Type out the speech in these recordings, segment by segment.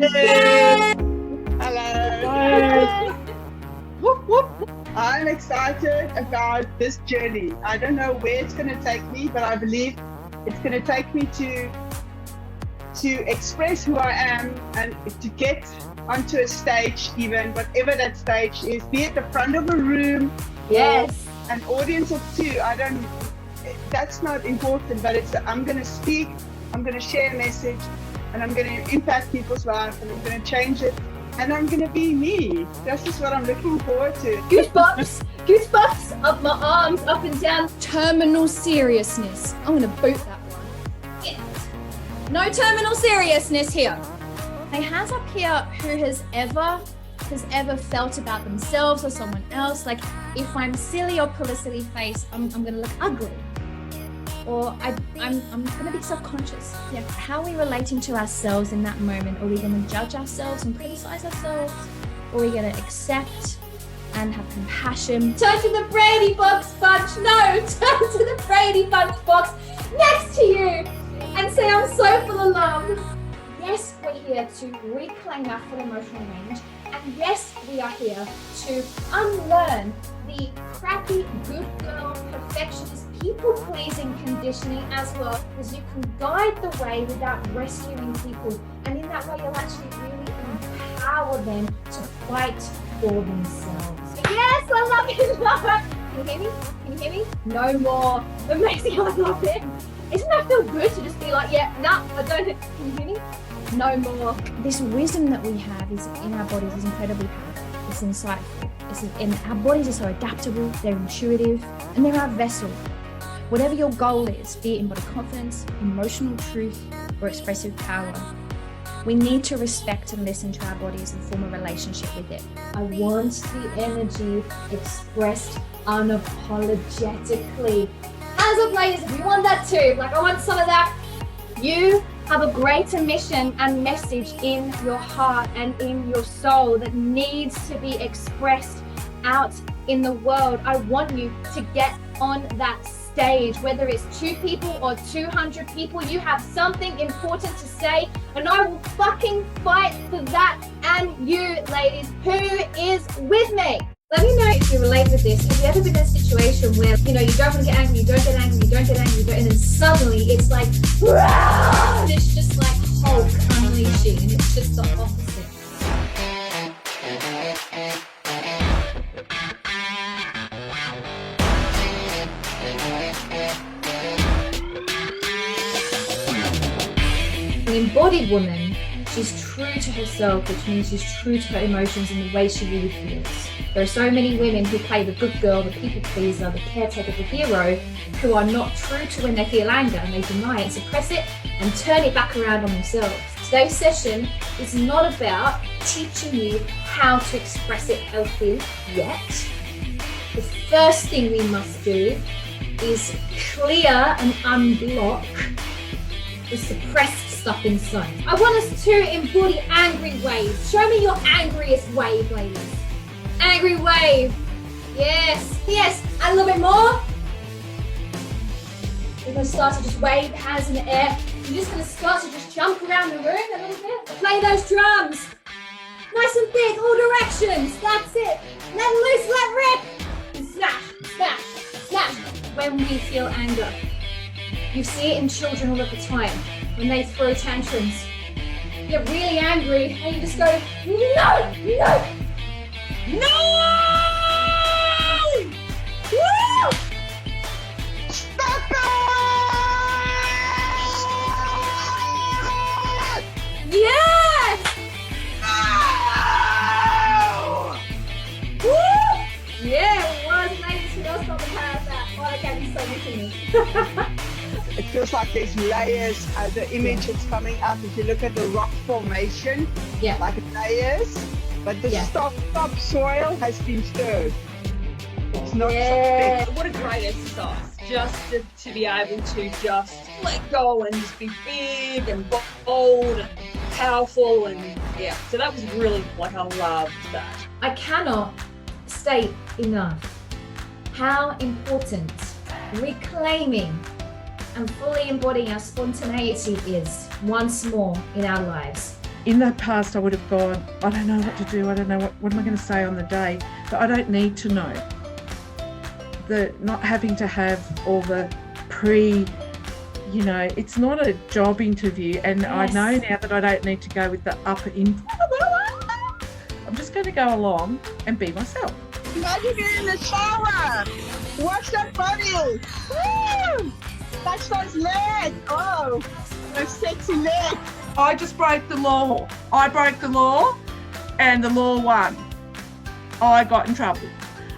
Yay! Hello. Whoop, whoop. I'm excited about this journey. I don't know where it's going to take me, but I believe it's going to take me to express who I am and to get onto a stage, even whatever that stage is, be it the front of a room, Yes. or an audience of two. That's not important, but I'm going to speak, I'm going to share a message, and I'm going to impact people's lives, and I'm going to change it, and I'm going to be me. This is what I'm looking forward to. Goosebumps up my arms, up and down. Terminal seriousness. I'm gonna boot that one. Yeah. No terminal seriousness here. Hey, hands up here who has ever felt about themselves or someone else, like if I'm silly or pull a silly face, I'm gonna look ugly. Or I'm gonna be self-conscious. Yeah. How are we relating to ourselves in that moment? Are we gonna judge ourselves and criticize ourselves? Or are we gonna accept and have compassion? Turn to the Brady Bunch bunch. No, turn to the Brady Bunch box next to you and say, I'm so full of love. Yes, we're here to reclaim our full emotional range. And yes, we are here to unlearn the crappy, good girl, perfectionist, people-pleasing conditioning as well, because you can guide the way without rescuing people. And in that way, you'll actually really empower them to fight for themselves. Yes, I love it, love it. Can you hear me? Can you hear me? No more. Amazing, I love it. Isn't that feel good to just be like, yeah, nah, I don't. Can you hear me? No more. This wisdom that we have is in our bodies is incredibly powerful. It's insightful. And our bodies are so adaptable, they're intuitive, and they're our vessel. Whatever your goal is, be it embodied confidence, emotional truth, or expressive power, we need to respect and listen to our bodies and form a relationship with it. I want the energy expressed unapologetically. Hands up, ladies, if you want that too. Like, I want some of that. You have a greater mission and message in your heart and in your soul that needs to be expressed out in the world. I want you to get on that stage, whether it's 2 people or 200 people. You have something important to say, and I will fucking fight for that. And you, ladies, who is with me? Let me know if you relate with this. Have you ever been in a situation where, you don't want to get angry, you don't get angry, you don't get angry, and then suddenly it's like, and it's just like Hulk unleashing, and it's just the opposite. An embodied woman, she's true to herself, which means she's true to her emotions and the way she really feels. There are so many women who play the good girl, the people pleaser, the caretaker, the hero, who are not true to when they feel anger, and they deny it, suppress it, and turn it back around on themselves. Today's session is not about teaching you how to express it healthily yet. The first thing we must do is clear and unblock the suppressed stuff inside. I want us to embody angry waves. Show me your angriest wave, ladies. Angry wave. Yes. Yes. And a little bit more. We're going to start to just wave hands in the air. You're just going to start to just jump around the room a little bit. Play those drums. Nice and big, all directions. That's it. Let loose, let rip. And smash, smash, smash. When we feel anger. You see it in children all of the time. When they throw tantrums. You get really angry and you just go, no, no. No! Woo! Stop it! Yes! No! Woo! Yeah, it was ladies who else got the power of that. Oh, that gave me so much in me. It feels like there's layers. The image that's coming up, if you look at the rock formation, Yeah. like layers, but the top soil has been stirred. It's not Yeah. something. What a great exercise, just to be able to just let go and just be big and bold and powerful, and yeah, so that was really, like, I loved that. I cannot state enough how important reclaiming and fully embodying our spontaneity is once more in our lives. in the past I would have gone, I don't know what to do, I don't know what am I going to say on the day, but I don't need to know. The not having to have all the it's not a job interview, and I know now that I don't need to go with the upper input. I'm just going to go along and be myself. Imagine you're in the shower. Wash that body. Woo! Touch those legs. Oh, those sexy legs. I just broke the law. I broke the law and the law won. I got in trouble.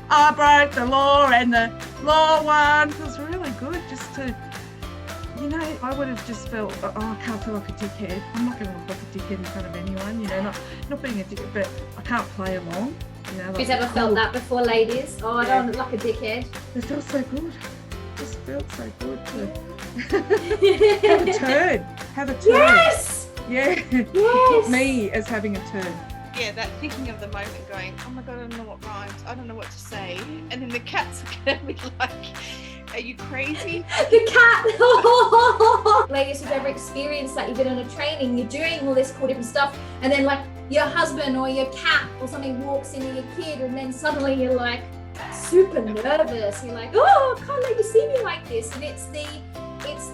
I broke the law and the law won. It was really good just to, I would have just felt, I can't feel like a dickhead. I'm not going to look like a dickhead in front of anyone, not being a dickhead, but I can't play along. Have you ever felt that before, ladies? Oh, I don't look like a dickhead. It felt so good. It just felt so good to have a turn. Yes! Yeah. Yes! Me as having a turn. Yeah, that thinking of the moment going, oh my God, I don't know what rhymes, I don't know what to say. And then the cats are going to be like, are you crazy? The cat! Ladies who've ever experienced that, you've been on a training, you're doing all this cool different stuff, and then like your husband or your cat or something walks into your kid, and then suddenly you're like super nervous. You're like, oh, I can't let you see me like this. And it's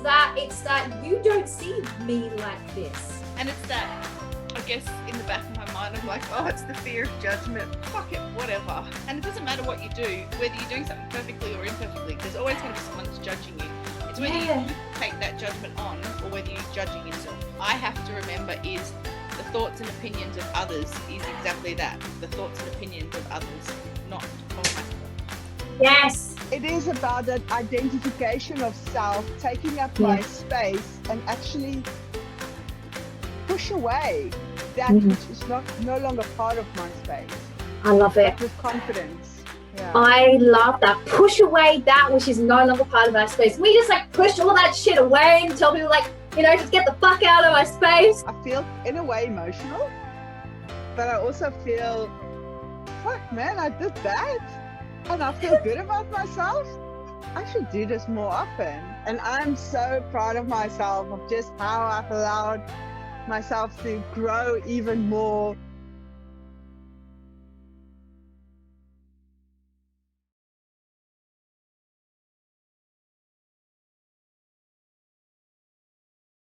that you don't see me like this. And it's that, I guess, in the back of my mind, I'm like, oh, it's the fear of judgment. Fuck it, whatever. And it doesn't matter what you do, whether you're doing something perfectly or imperfectly, there's always going to be someone that's judging you. It's whether you take that judgment on or whether you're judging yourself. I have to remember is the thoughts and opinions of others is exactly that. The thoughts and opinions of others, not of myself. Yes. It is about that identification of self, taking up my space and actually push away that which is no longer part of my space. I love it. With confidence. Yeah. I love that. Push away that which is no longer part of our space. We just like push all that shit away and tell people like, just get the fuck out of my space. I feel in a way emotional, but I also feel, fuck man, I did that. And I feel good about myself. I should do this more often. And I'm so proud of myself of just how I've allowed myself to grow even more